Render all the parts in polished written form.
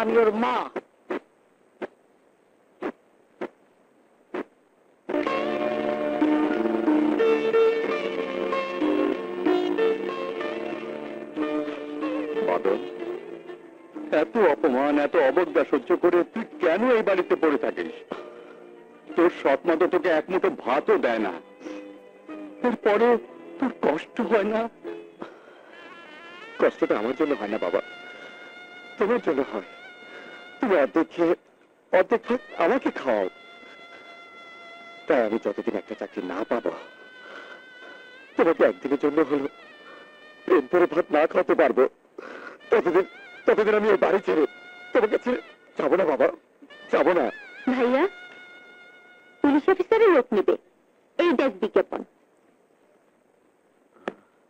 আমি ওর মা। এত অপমান, এত অবজ্ঞা সহ্য করে তুই কেন এই বাড়িতে পড়ে থাকিস? তোর সৎ মা তো তোকে এক মুঠো ভাতও দেয় না, এরপরে তোর কষ্ট হয় না? কষ্টটা আমার জন্য হয় না বাবা, তোমার জন্য হয়। তুমি অর্ধেক খেয়ে আমাকে খাওয়াও, তাই আমি যতদিন একটা চাকরি না পাবো, তোমাকে একদিনের জন্য হলো পেট ভরে ভাত না খাওয়াতে পারবো, ততদিন আমি এই বাড়ি ছেড়ে তোমাকে ছেড়ে যাবো না বাবা, যাবো না। ভাইয়া, পুলিশ অফিসারের লোক নেবে, এই দেখ বিজ্ঞাপন।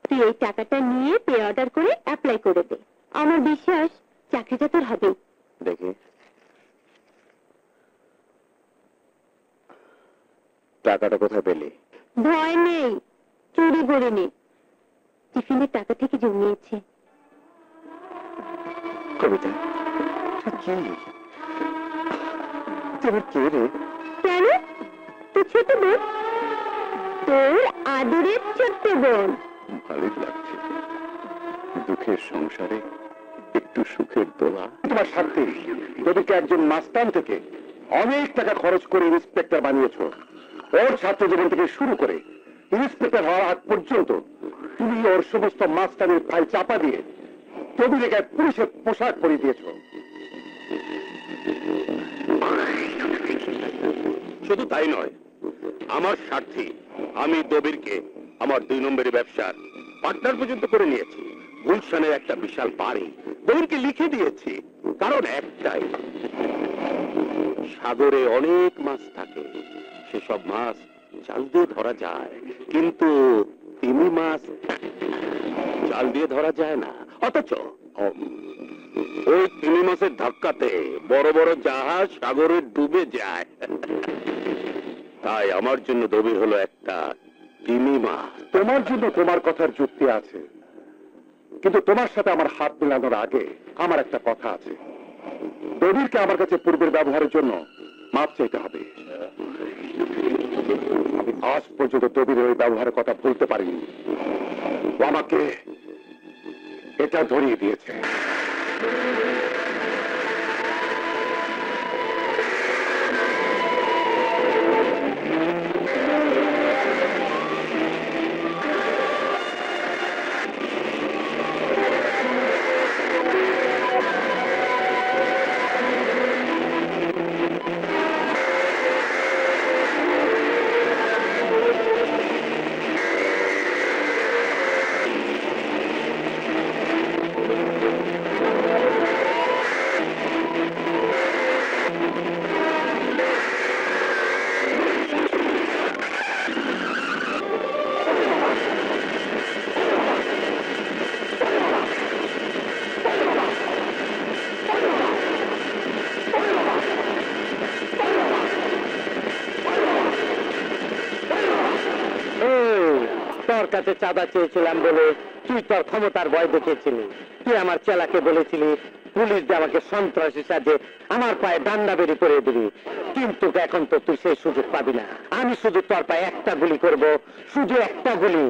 তুই এই টাকাটা নিয়ে পে অর্ডার করে অ্যাপ্লাই করে দে। আমার বিশ্বাস চাকরিটা তোর হবে। দেখি টাকাটা কোথায় পেলি? ভয় নেই, চুরি করিনি, টিফিনের টাকা থেকে জমিয়েছে। কবিতা, কি তোমার কে রে? কেন? তুই ছোট বোন, তোর আদরের ছোট্ট বোন। ভালোই লাগছে, দুঃখের সংসারে একটু সুখের দোলা। তোমার স্বার্থে তোদেরকে একজন মাস্তান থেকে অনেক টাকা খরচ করে ইন্সপেক্টর বানিয়েছ। ওর ছাত্র জীবন থেকে শুরু করে ইন্সপেক্টর হওয়ার আগ পর্যন্ত তুমি ওর সমস্ত মাস্তানের ফাইল চাপা দিয়ে তোদের গায়ে পুলিশের পোশাক পরিয়ে দিয়েছ। শুধু তাই নয়, আমার স্বার্থে আমি দবিরকে আমার 2 নম্বরের ব্যবসার পার্টনার পর্যন্ত করে নিয়েছি। গুলশানের একটা বিশাল বাড়ি দবিরকে লিখে দিয়েছি, কারণ একটাই, সাগরে অনেক মাছ থাকে, সেসব মাছ জাল দিয়ে ধরা যায়, কিন্তু তিমি মাছ জাল দিয়ে ধরা যায় না। অথচ ওই তিমি মাছের ধাক্কাতে বড় বড় জাহাজ সাগরে ডুবে যায়। তাই আমার জন্য দবির হলো একটা তিমি মাছ। তোমার জন্য তোমার কথার যুক্তি আছে, কিন্তু তোমার সাথে আমার হাত মেলানোর আগে আমার একটা কথা আছে। দবিরকে আমার কাছে পূর্বের ব্যবহারের জন্য মাপ চাইতে হবে। আমি আজ পর্যন্ত দবিরের ওই ব্যবহারের কথা বলতে পারিনি, ও আমাকে এটা ধরিয়ে দিয়েছে। কাছে চাঁদা চেয়েছিলাম বলে তুই তোর ক্ষমতার ভয় দেখিয়েছিলি। তুই আমার চেলাকে বলেছিলি পুলিশ দিয়ে আমাকে সন্ত্রাসী সাজে আমার পায়ে ডান্ডা বেরি করে দিবি, কিন্তু এখন তো তুই সেই সুযোগ পাবি না। আমি শুধু তোর পায়ে একটা গুলি করব, শুধু একটা গুলি।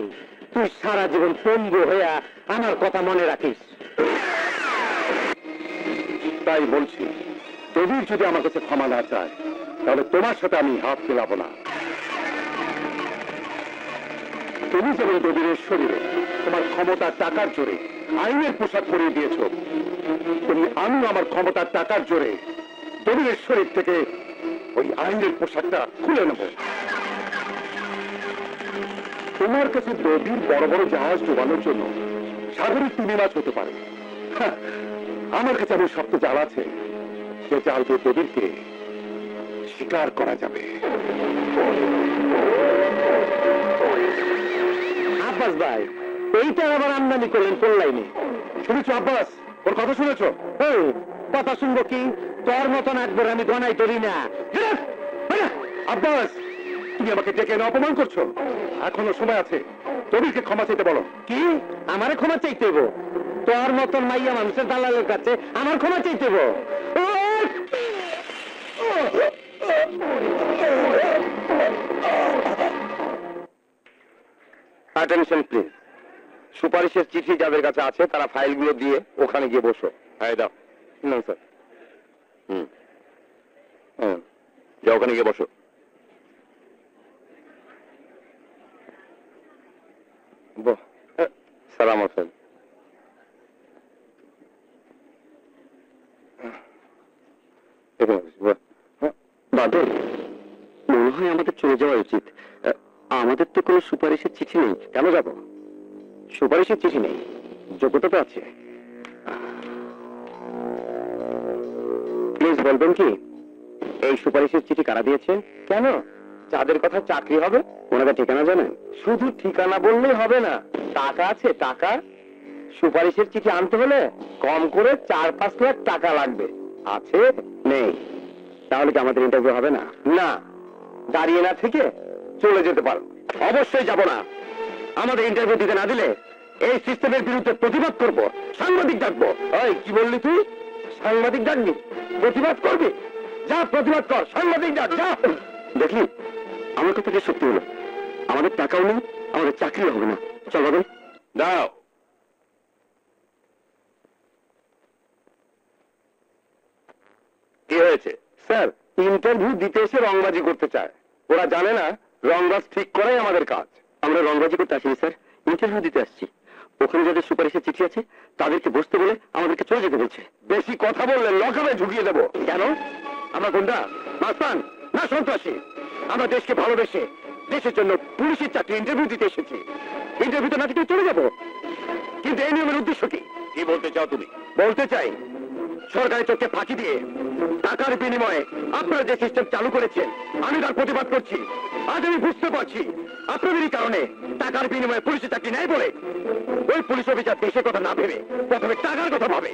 তুই সারা জীবন পঙ্গু হইয়া আমার কথা মনে রাখিস। তাই বলছি, তুমি যদি আমার কাছে ক্ষমা না চায়, তাহলে তোমার সাথে আমি হাত মেলাবো না। তুমি যেমন দবিরের শরীরে তোমার ক্ষমতার টাকার জোরে আইনের পোশাক পরিয়ে দিয়েছ, তুমি আমি আমার ক্ষমতার টাকার জোরে দবিরের শরীর থেকে ওই আইনের পোশাকটা খুলে নেব। তোমার কাছে দবির বড় বড় জাহাজ ডোবানোর জন্য সাগরের তিমি মাছ হতে পারে, আমার কাছে এমন শক্ত জাল আছে যে জাল দিয়ে দবিরকে শিকার করা যাবে। আব্বাস ভাই, এইটা আবার আমদানি করলেন কোন লাইনে? শুনেছ আব্বাস, ওর কথা শুনেছ? কথা শুনবো কি, তোর মতন একবার আমি গনাই করি না। আব্বাস, তুমি আমাকে ডেকে এনে অপমান করছো। এখনো সময় আছে, দবিরকে ক্ষমা চাইতে বলো। কি আমারে ক্ষমা চাইতে হইব? তোর মতন মাইয়া মানুষের দালালের কাছে আমার ক্ষমা চাইতে হইব? সুপারিশের চিঠি যাদের কাছে আছে তারা ফাইলগুলো দিয়ে ওখানে গিয়ে বসো। হ্যাঁ দাও। না স্যার। যাও ওখানে গিয়ে বসো। সালাম আছেন। বাদল, মনে হয় আমাদের চলে যাওয়া উচিত। আমাদের তো কোনো সুপারিশের চিঠি নেই। কেন যাব? সুপারিশের চিঠি নেই, যোগ্যতা তো আছে। প্লিজ বলবেন কি এই সুপারিশের চিঠি কারা দিয়েছে? কেন? যাদের কথা চাকরি হবে ওনাদের ঠিকানা জানেন? শুধু ঠিকানা বললেই হবে না, টাকা আছে। টাকা সুপারিশের চিঠি আনতে হলে কম করে 4-5 লাখ টাকা লাগবে। আছে? নেই। তাহলে কি আমাদের ইন্টারভিউ হবে না? না, দাঁড়িয়ে না থেকে চলে যেতে পারো। অবশ্যই যাব না। আমাদের ইন্টারভিউ দিতে না দিলে এই সিস্টেমের বিরুদ্ধে প্রতিবাদ করব, সাংবাদিক ডাকবো। ওই কি বললি তুই? সাংবাদিক ডাকবি? প্রতিবাদ করবি? যা প্রতিবাদ কর, সাংবাদিক ডাক, যা। দেখলি আমার কথাটা সত্যি হলো। আমাদের টাকাও নেই, আমাদের চাকরিও হবে না। চল বাদল, দাও। কি হয়েছে? স্যার, ইন্টারভিউ দিতে এসে রংবাজি করতে চায়। ওরা জানে না রংবাজ ঠিক করাই আমাদের কাজ। আমরা রংবাজি করতে আসিনি স্যার, ইন্টারভিউ দিতে আসছি। ওখানে যাদের সুপারিশের চিঠি আছে তাদেরকে বসতে বলে আমাদেরকে চলে যেতে বলছে। বেশি কথা বললে লকআপে ঢুকিয়ে দেবো। কেন? আমরা গুন্ডা, মাস্তান না সন্ত্রাসী? আমরা দেশকে ভালোবেসে দেশের জন্য পুলিশের চাকরি ইন্টারভিউ দিতে এসেছি। ইন্টারভিউতে না দিতে চলে যাবো। কিন্তু এই নিয়মের উদ্দেশ্য কি? কি বলতে চাও তুমি? বলতে চাই, সরকারি চোখে ফাঁকি দিয়ে টাকার বিনিময়ে আপনারা যে সিস্টেম চালু করেছেন, আমি তার প্রতিবাদ করছি। আজ আমি বুঝতে পারছি আপনাদেরই কারণে টাকার বিনিময়ে পুলিশের চাকরি নেয় বলে ওই পুলিশ অফিসার দেশের কথা না ভেবে প্রথমে টাকার কথা ভাবে।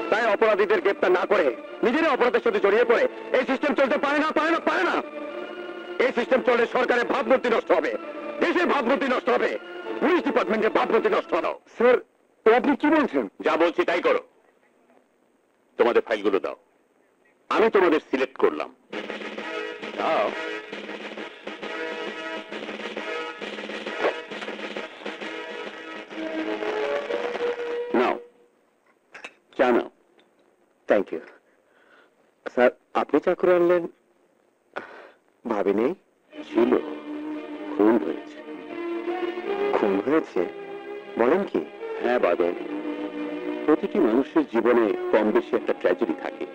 তাই অপরাধীদের গ্রেপ্তার না করে নিজেরা অপরাধের সাথে জড়িয়ে পড়ে এই সিস্টেম চলতে পারে না, পারে না, পারে না। এই সিস্টেম চললে সরকারের ভাবমূর্তি নষ্ট হবে, দেশের ভাবমূর্তি নষ্ট হবে, পুলিশ ডিপার্টমেন্টের ভাবমূর্তি নষ্ট হবে। স্যার, আপনি কি বলছেন? যা বলছি তাই করো। তোমাদের ফাইলগুলো দাও, আমি তোমাদের সিলেক্ট করলাম। দাও। নাও, চা নাও। Thank you sir. আপনি চা করে আনলেন? ভাবিনি। ছিল, খুন হয়েছে। খুন হয়েছে বলেন কি? হ্যাঁ বাদল, প্রতিটি মানুষের জীবনে কম বেশি একটা ট্র্যাজেডি থাকে।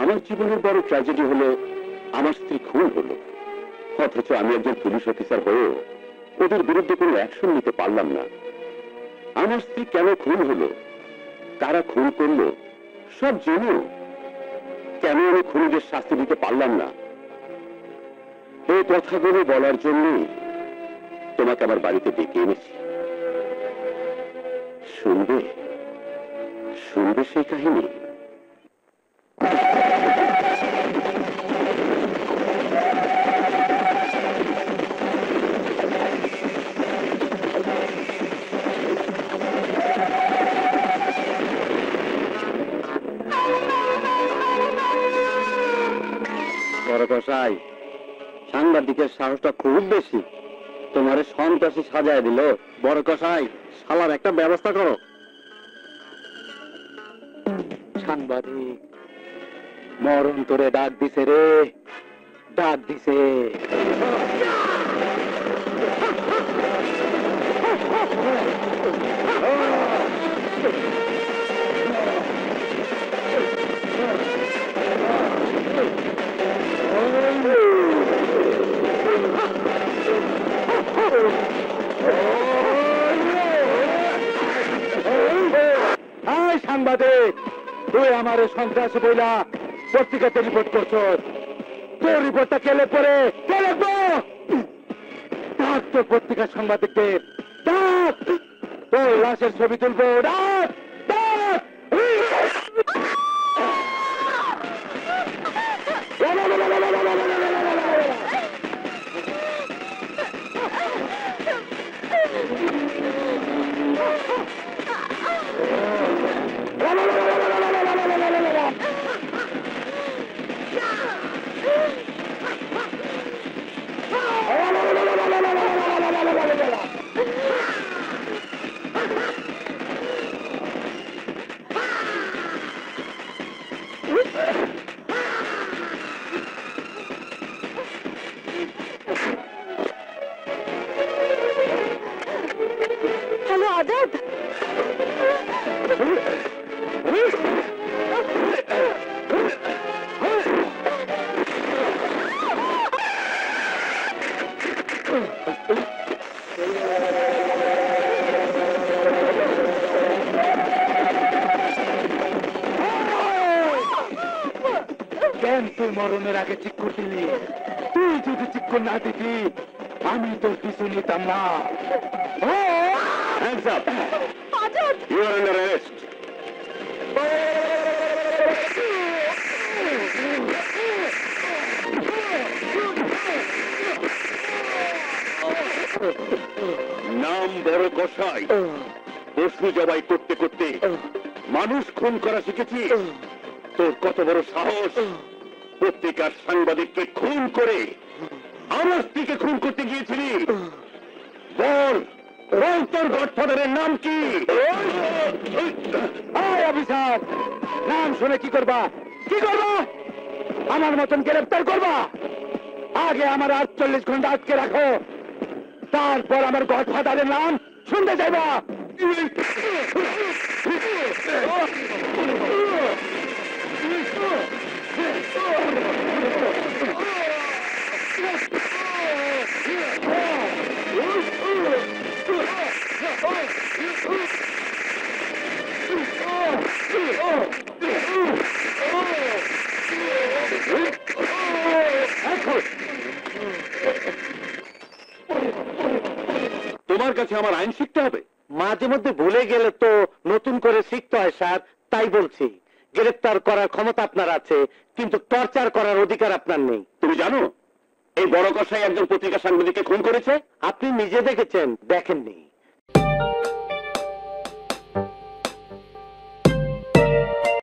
আমার জীবনের বড় ট্র্যাজেডি হলো আমার স্ত্রী খুন হলো। অথচ আমি একজন পুলিশ অফিসার হয়েও ওদের বিরুদ্ধে কোনো অ্যাকশন নিতে পারলাম না। আমার স্ত্রী কেন খুন হলো, কারা খুন করলো সব জেনেও কেন আমি খুনিদের শাস্তি দিতে পারলাম না, এই কথাগুলো বলার জন্যই তোমাকে আমার বাড়িতে ডেকে এনেছি। শুনবে? শুনবে সেই কাহিনী? বড় কসাই, সাংবাদিকের সাহসটা খুব বেশি। তোমার সন্ত্রাসী সাজায় দিল। বড় কসাই, শালার একটা ব্যবস্থা করো। সাংবাদিক মরণ তোরে ডাক দিছে রে, ডাক দিছে। সাংবাদিক, তুই আমার সন্ত্রাসী বইলা পত্রিকাতে রিপোর্ট করছ। তোর রিপোর্টটা কেলে পরে কেলে ডাক, তোর পত্রিকার সাংবাদিকদের ডাক, তোর লাশের ছবি তুলবো। ডাক, ডাক। আজাদ, কেন তুই মরণের আগে চিক্কর দিলি? তুই যদি চিক্কর না দিতি আমি তোর পিছু নিতাম না। Hands up! Azad, You are under arrest. নাম বড় কসাই, পশু জবাই করতে করতে মানুষ খুন করা শিখেছিস? তোর কত বড় সাহস! পত্রিকার সাংবাদিককে খুন করে আমার স্ত্রীকে খুন করতে গিয়েছিলি? বল, বল তোর গডফাদারের নাম কি? অফিসার, নাম শুনে কি করবা? কি করবা? আমার মতন গ্রেফতার করবা? আগে আমার 48 ঘন্টা আটকে রাখো, তারপর আমার গডফাদারের নাম শুনতে যাইবা। তোমার কাছে আমার আইন শিখতে হবে? মাঝে মধ্যে ভুলে গেলে তো নতুন করে শিখতে হয় স্যার, তাই বলছি। গ্রেফতার করার ক্ষমতা আপনার আছে, কিন্তু টর্চার করার অধিকার আপনার নেই। তুমি জানো এই বড় কসাই একজন পত্রিকা সাংবাদিককে খুন করেছে? আপনি নিজে দেখেছেন? দেখেননি?